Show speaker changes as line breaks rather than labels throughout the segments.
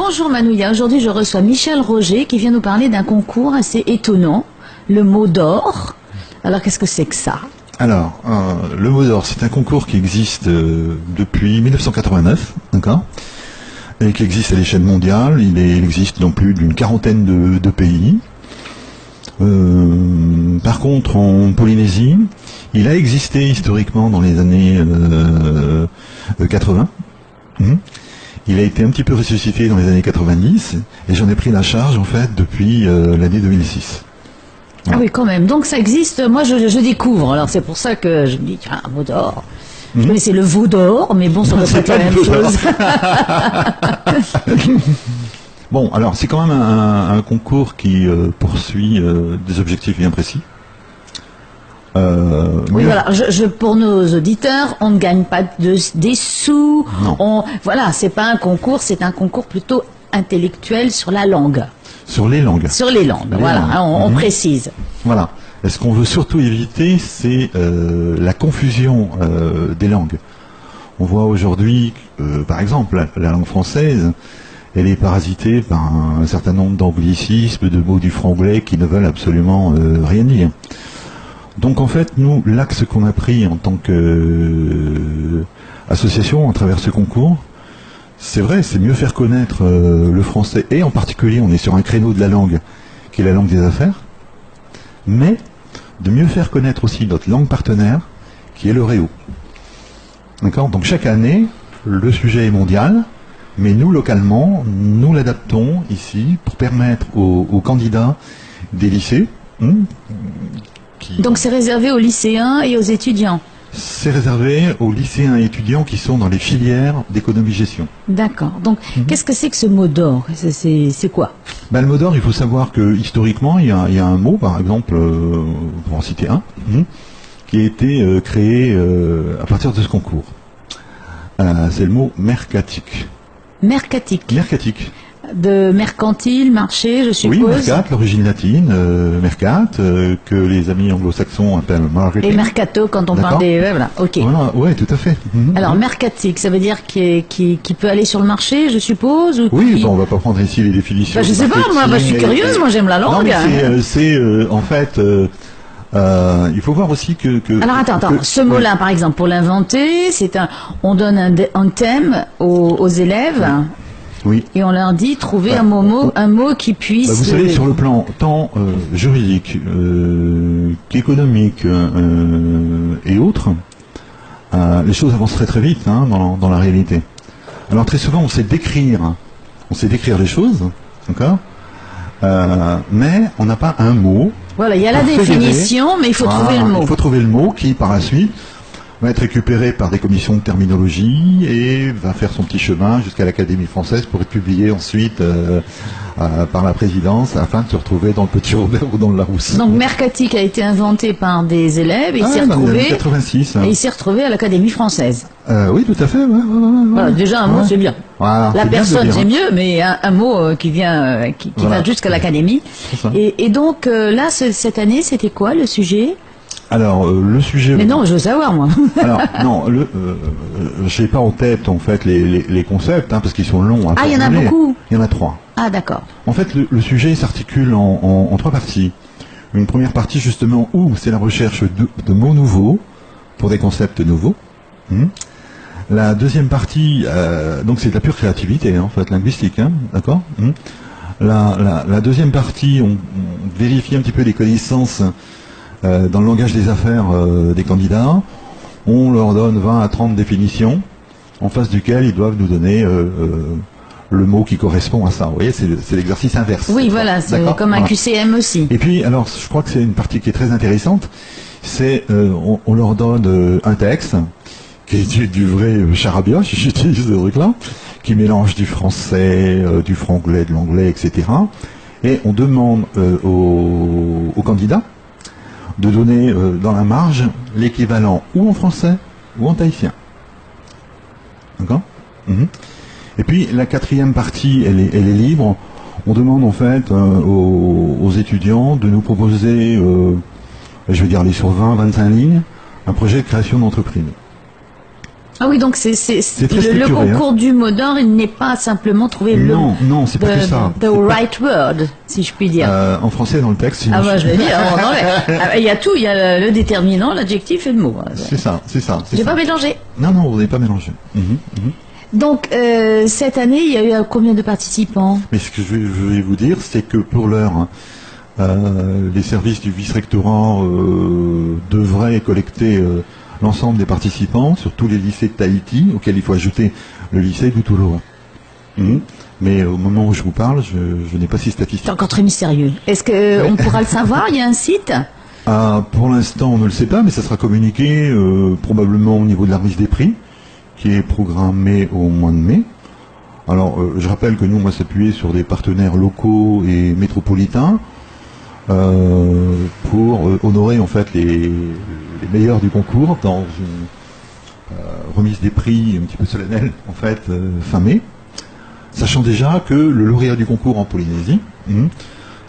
Bonjour Manouya, aujourd'hui je reçois Michel Roger qui vient nous parler d'un concours assez étonnant, le mot d'or. Alors qu'est-ce que c'est que ça?
Alors, le mot d'or, c'est un concours qui existe depuis 1989, d'accord, et qui existe à l'échelle mondiale. Il existe dans plus d'une quarantaine de pays. Par contre, en Polynésie, il a existé historiquement dans les années 80. Il a été un petit peu ressuscité dans les années 90, et j'en ai pris la charge en fait depuis l'année 2006.
Ah oui, quand même. Donc ça existe. Moi, je découvre. Alors c'est pour ça que je me dis, tiens, un mot d'or. Je connaissais le veau d'or, mais bon, ça doit pas être la même chose.
Bon, alors c'est quand même un concours qui poursuit des objectifs bien précis.
Oui, voilà. Pour nos auditeurs, on ne gagne pas des sous.
Non.
Voilà, c'est pas un concours, c'est un concours plutôt intellectuel sur la langue.
Sur les langues.
Sur les langues, voilà, on précise.
Voilà. Et ce qu'on veut surtout éviter, c'est la confusion des langues. On voit aujourd'hui, par exemple, la langue française, elle est parasitée par un certain nombre d'anglicismes, de mots du franglais qui ne veulent absolument rien dire. Donc en fait, nous, l'axe qu'on a pris en tant qu'association à travers ce concours, c'est vrai, c'est mieux faire connaître le français, et en particulier, on est sur un créneau de la langue, qui est la langue des affaires, mais de mieux faire connaître aussi notre langue partenaire, qui est le réo. D'accord ? Donc chaque année, le sujet est mondial, mais nous, localement, nous l'adaptons ici pour permettre aux candidats des lycées.
Donc c'est réservé aux lycéens et aux étudiants.
C'est réservé aux lycéens et étudiants qui sont dans les filières d'économie-gestion.
D'accord. Donc, qu'est-ce que c'est que ce mot d'or? C'est quoi?
Le mot d'or, il faut savoir que historiquement, il y a un mot, par exemple, pour en citer un, qui a été créé à partir de ce concours. C'est le mot mercatique.
Mercatique.
Mercatique.
De mercantile, marché, je suppose.
Oui, mercat, l'origine latine, mercat, que les amis anglo-saxons appellent marketing.
Et mercato quand on parle des... voilà, ok.
Voilà, ouais, tout à fait.
Alors, mercatique, ça veut dire qui peut aller sur le marché, je suppose, ou
oui, on va pas prendre ici les définitions.
Je sais pas, moi, je suis curieuse, moi j'aime la langue.
Non, mais c'est en fait... il faut voir aussi que...
Alors attends, ce mot-là, par exemple, pour l'inventer, on donne un thème aux élèves.
Oui.
Et on leur dit trouver un mot qui puisse...
vous savez, sur le plan tant juridique qu'économique et autres, les choses avancent très très vite dans la réalité. Alors très souvent, on sait décrire les choses, d'accord, mais on n'a pas un mot.
Voilà, il y a la définition, mais il faut trouver le mot.
Il faut trouver le mot qui, par la suite, va être récupéré par des commissions de terminologie et va faire son petit chemin jusqu'à l'Académie française pour être publié ensuite par la présidence afin de se retrouver dans le Petit Robert ou dans le Larousse.
Donc mercatique a été inventé par des élèves et il s'est retrouvé,
86,
et il s'est retrouvé à l'Académie française.
Oui, tout à fait.
Voilà, déjà un mot c'est bien.
Voilà,
la personne c'est mieux, mais un mot qui vient va jusqu'à l'Académie. Et donc là, cette année, c'était quoi le sujet?
Alors, le sujet...
Mais non, je veux savoir, moi.
Alors, non, je n'ai pas en tête, en fait, les concepts, parce qu'ils sont longs.
Il y en a beaucoup.
Il y en a 3.
Ah, d'accord.
En fait, le sujet s'articule en 3 parties. Une première partie, justement, où c'est la recherche de mots nouveaux, pour des concepts nouveaux. La deuxième partie, donc c'est de la pure créativité, en fait, linguistique, d'accord. La deuxième partie, on vérifie un petit peu les connaissances dans le langage des affaires des candidats. On leur donne 20 à 30 définitions en face duquel ils doivent nous donner le mot qui correspond à ça. Vous voyez, c'est l'exercice inverse.
Oui, voilà, c'est comme un QCM aussi.
Et puis, alors, je crois que c'est une partie qui est très intéressante, c'est on leur donne un texte qui est du vrai charabia, si j'utilise ce truc-là, qui mélange du français, du franglais, de l'anglais, etc. Et on demande aux candidats de donner dans la marge l'équivalent ou en français ou en tahitien. D'accord ? Et puis la quatrième partie, elle est libre. On demande en fait aux étudiants de nous proposer, je vais dire aller sur 20-25 lignes, un projet de création d'entreprise.
Ah oui, donc c'est
très
le
structuré,
concours du mot d'or, il n'est pas simplement trouver
Non, c'est pas que ça.
the right word, si je puis dire.
En français, dans le texte,
Ah bah je vais dire, il y a tout, il y a le déterminant, l'adjectif et le mot.
c'est ça.
J'ai pas mélangé.
Non, vous n'avez pas mélangé.
Donc cette année, il y a eu combien de participants?
Mais ce que je vais vous dire, c'est que pour l'heure, les services du vice-rectorat devraient collecter l'ensemble des participants sur tous les lycées de Tahiti, auxquels il faut ajouter le lycée d'Utuloa. Mais au moment où je vous parle, je n'ai pas ces statistiques.
C'est encore très mystérieux. Est-ce qu'on pourra le savoir? Il y a un site?
Pour l'instant, on ne le sait pas, mais ça sera communiqué probablement au niveau de la remise des prix, qui est programmée au mois de mai. Alors, je rappelle que nous, on va s'appuyer sur des partenaires locaux et métropolitains pour honorer en fait les meilleurs du concours dans une remise des prix un petit peu solennelle en fait fin mai, sachant déjà que le lauréat du concours en Polynésie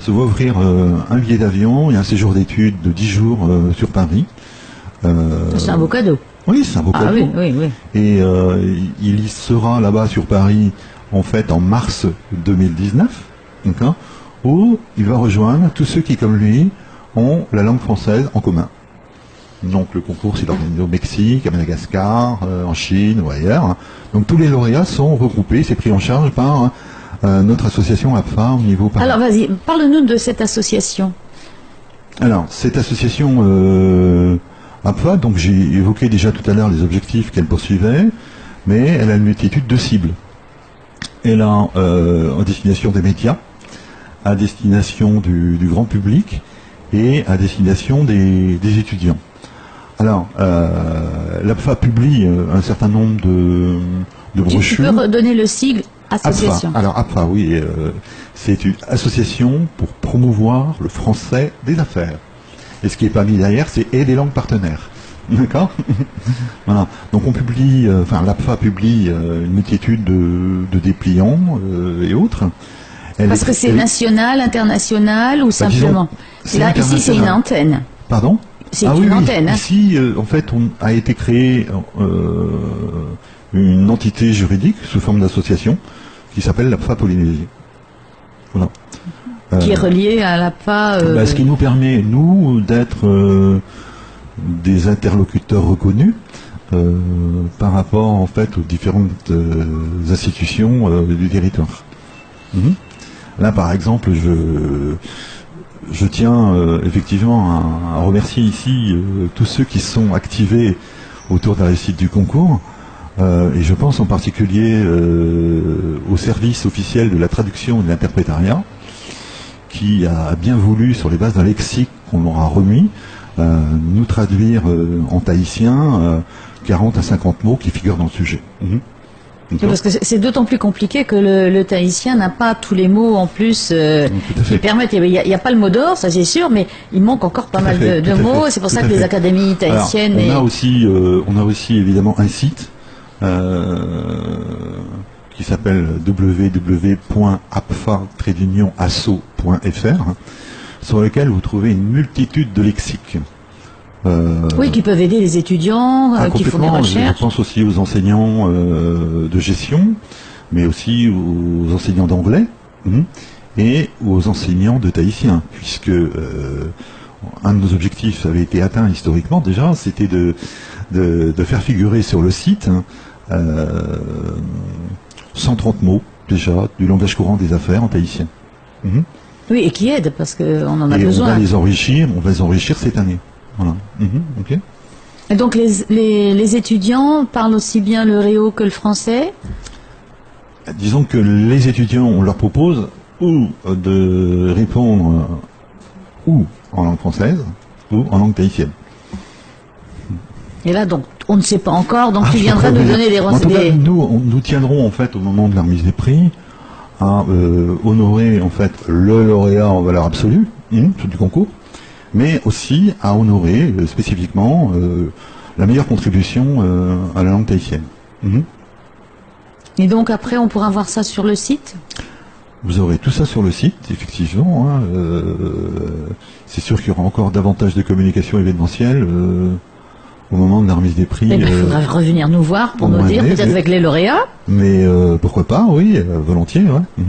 se voit offrir un billet d'avion et un séjour d'études de 10 jours sur Paris.
C'est un beau cadeau.
Oui, c'est un beau cadeau.
Oui.
Et il y sera là-bas sur Paris en fait en mars 2019, d'accord, où il va rejoindre tous ceux qui, comme lui, ont la langue française en commun. Donc le concours s'est organisé au Mexique, à Madagascar, en Chine ou ailleurs. Donc tous les lauréats sont regroupés, c'est pris en charge par notre association APFA au niveau Paris.
Alors vas-y, parle-nous de cette association.
Alors cette association APFA, donc j'ai évoqué déjà tout à l'heure les objectifs qu'elle poursuivait, mais elle a une multitude de cibles. Elle a en destination des médias, à destination du grand public et à destination des étudiants. Alors, l'APFA publie un certain nombre de brochures.
Tu peux redonner le sigle association.
APFA. Alors APFA, oui, c'est une association pour promouvoir le français des affaires. Et ce qui est pas mis derrière, c'est et des langues partenaires. D'accord. Voilà. Donc on publie, l'APFA publie une multitude de dépliants et autres.
Parce que c'est national, international ou simplement
disons,
ici, c'est une antenne.
Pardon?
C'est une antenne. Hein.
Ici, en fait, on a été créé une entité juridique sous forme d'association qui s'appelle l'APFA Polynésie. Voilà.
Qui est reliée à l'APFA.
Ce qui nous permet, nous, d'être des interlocuteurs reconnus par rapport, en fait, aux différentes institutions du territoire. Là, par exemple, je tiens effectivement à remercier ici tous ceux qui sont activés autour de la réussite du concours, et je pense en particulier au service officiel de la traduction et de l'interprétariat, qui a bien voulu, sur les bases d'un lexique qu'on leur a remis, nous traduire en tahitien 40 à 50 mots qui figurent dans le sujet.
Parce que c'est d'autant plus compliqué que le tahitien n'a pas tous les mots en plus qui permettent. Il n'y a pas le mot d'or, ça c'est sûr, mais il manque encore pas mal de mots. C'est pour ça que les académies tahitiennes.
Alors, on a aussi évidemment un site qui s'appelle www.apfa-asso.fr sur lequel vous trouvez une multitude de lexiques.
Oui, qui peuvent aider les étudiants qui font des recherches.
Je pense aussi aux enseignants de gestion, mais aussi aux enseignants d'anglais et aux enseignants de tahitien, puisque un de nos objectifs avait été atteint historiquement déjà, c'était de faire figurer sur le site 130 mots déjà du langage courant des affaires en tahitien.
Oui, et qui aide, parce qu'on en a besoin.
On va les enrichir cette année. Voilà. Ok.
Et donc les étudiants parlent aussi bien le réo que le français?
Disons que les étudiants, on leur propose ou de répondre ou en langue française ou en langue tahitienne.
Et là, donc, on ne sait pas encore, donc tu viendras nous donner des
renseignements. En tout cas, nous tiendrons en fait au moment de la remise des prix à honorer en fait le lauréat en valeur absolue du concours, mais aussi à honorer spécifiquement la meilleure contribution à la langue tahitienne.
Et donc après, on pourra voir ça sur le site?
Vous aurez tout ça sur le site, effectivement. C'est sûr qu'il y aura encore davantage de communication événementielle au moment de la remise des prix.
Il faudra revenir nous voir pour nous dire, peut-être avec les lauréats.
Mais pourquoi pas, oui, volontiers. Ouais.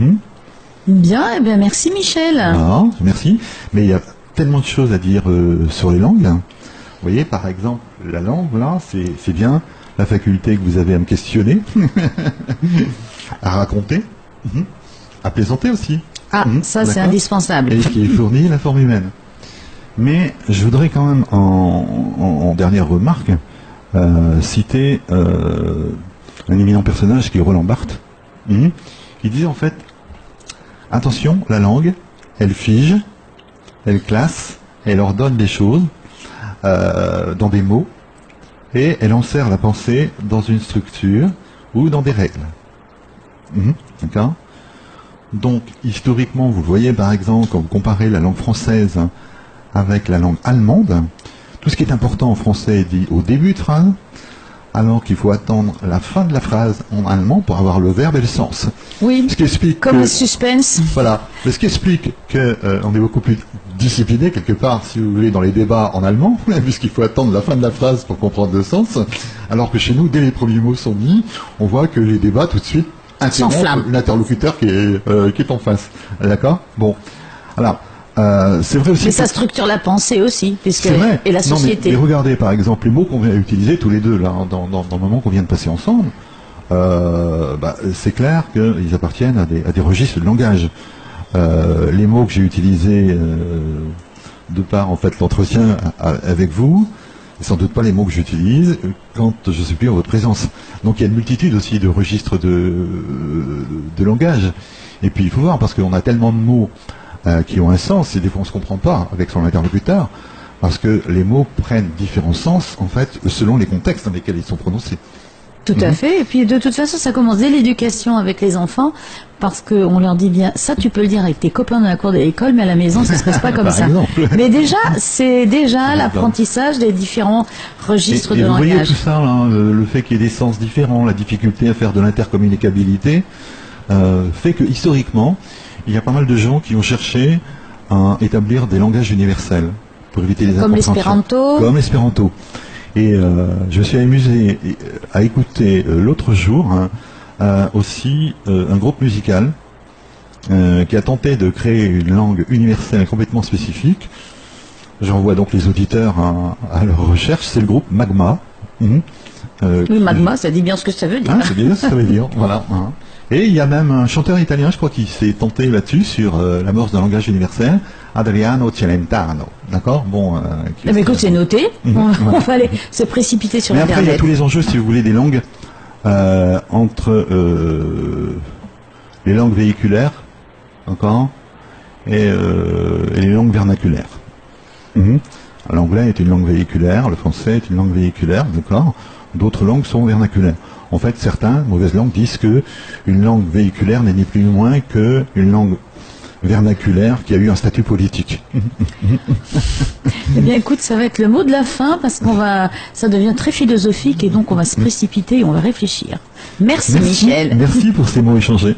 Bien, eh bien, merci Michel.
Ah, merci. Mais il y a tellement de choses à dire sur les langues. Vous voyez, par exemple, la langue, là, c'est bien la faculté que vous avez à me questionner, à raconter, à plaisanter aussi.
Ah, ça c'est indispensable.
Et qui fournit la forme humaine. Mais je voudrais quand même, en dernière remarque, citer un éminent personnage qui est Roland Barthes, qui disait en fait, attention, la langue, elle fige, elle classe, elle ordonne des choses dans des mots, et elle enserre la pensée dans une structure ou dans des règles. D'accord ? Donc, historiquement, vous le voyez par exemple, quand vous comparez la langue française avec la langue allemande, tout ce qui est important en français est dit au début de phrase, alors qu'il faut attendre la fin de la phrase en allemand pour avoir le verbe et le sens.
Oui,
ce qui explique
comme le suspense.
Voilà, mais ce qui explique qu'on est beaucoup plus discipliné quelque part, si vous voulez, dans les débats en allemand, puisqu'il faut attendre la fin de la phrase pour comprendre le sens, alors que chez nous, dès les premiers mots sont mis, on voit que les débats tout de suite interrompent l'interlocuteur qui est en face. D'accord ? Bon, alors... c'est vrai aussi.
Mais ça structure la pensée aussi, puisque et la société.
Mais regardez par exemple les mots qu'on vient d'utiliser tous les deux là, dans le moment qu'on vient de passer ensemble. C'est clair qu'ils appartiennent à des registres de langage. Les mots que j'ai utilisés de par en fait l'entretien avec vous, sans doute pas les mots que j'utilise quand je suis plus en votre présence. Donc il y a une multitude aussi de registres de langage. Et puis il faut voir parce qu'on a tellement de mots qui ont un sens, et des fois on ne se comprend pas avec son interlocuteur, parce que les mots prennent différents sens, en fait, selon les contextes dans lesquels ils sont prononcés.
Tout à fait, et puis de toute façon, ça commence dès l'éducation avec les enfants, parce qu'on leur dit bien, ça tu peux le dire avec tes copains dans la cour de l'école, mais à la maison, ça ne se passe pas comme ça. Mais déjà, c'est déjà l'apprentissage des différents registres de langage.
Vous voyez tout ça, là, le fait qu'il y ait des sens différents, la difficulté à faire de l'intercommunicabilité, fait que historiquement, il y a pas mal de gens qui ont cherché à établir des langages universels pour éviter les incompréhensions. Comme l'espéranto. Et je me suis amusé à écouter l'autre jour aussi un groupe musical qui a tenté de créer une langue universelle complètement spécifique. J'envoie donc les auditeurs à leur recherche. C'est le groupe Magma.
Oui, Magma, ça dit bien ce que ça veut dire.
C'est bien ce que ça veut dire, voilà. Et il y a même un chanteur italien, je crois, qui s'est tenté là-dessus, sur l'amorce d'un langage universel, Adriano Celentano. D'accord ? Bon.
Mais écoute, c'est noté. On va aller se précipiter sur Internet.
Mais après, il y a tous les enjeux, si vous voulez, des langues entre les langues véhiculaires, d'accord, et les langues vernaculaires. L'anglais est une langue véhiculaire, le français est une langue véhiculaire, d'accord. D'autres langues sont vernaculaires. En fait, certains, mauvaises langues, disent que une langue véhiculaire n'est ni plus ni moins qu'une langue vernaculaire qui a eu un statut politique.
Eh bien, écoute, ça va être le mot de la fin parce ça devient très philosophique et donc on va se précipiter et on va réfléchir. Merci Michel.
Merci pour ces mots échangés.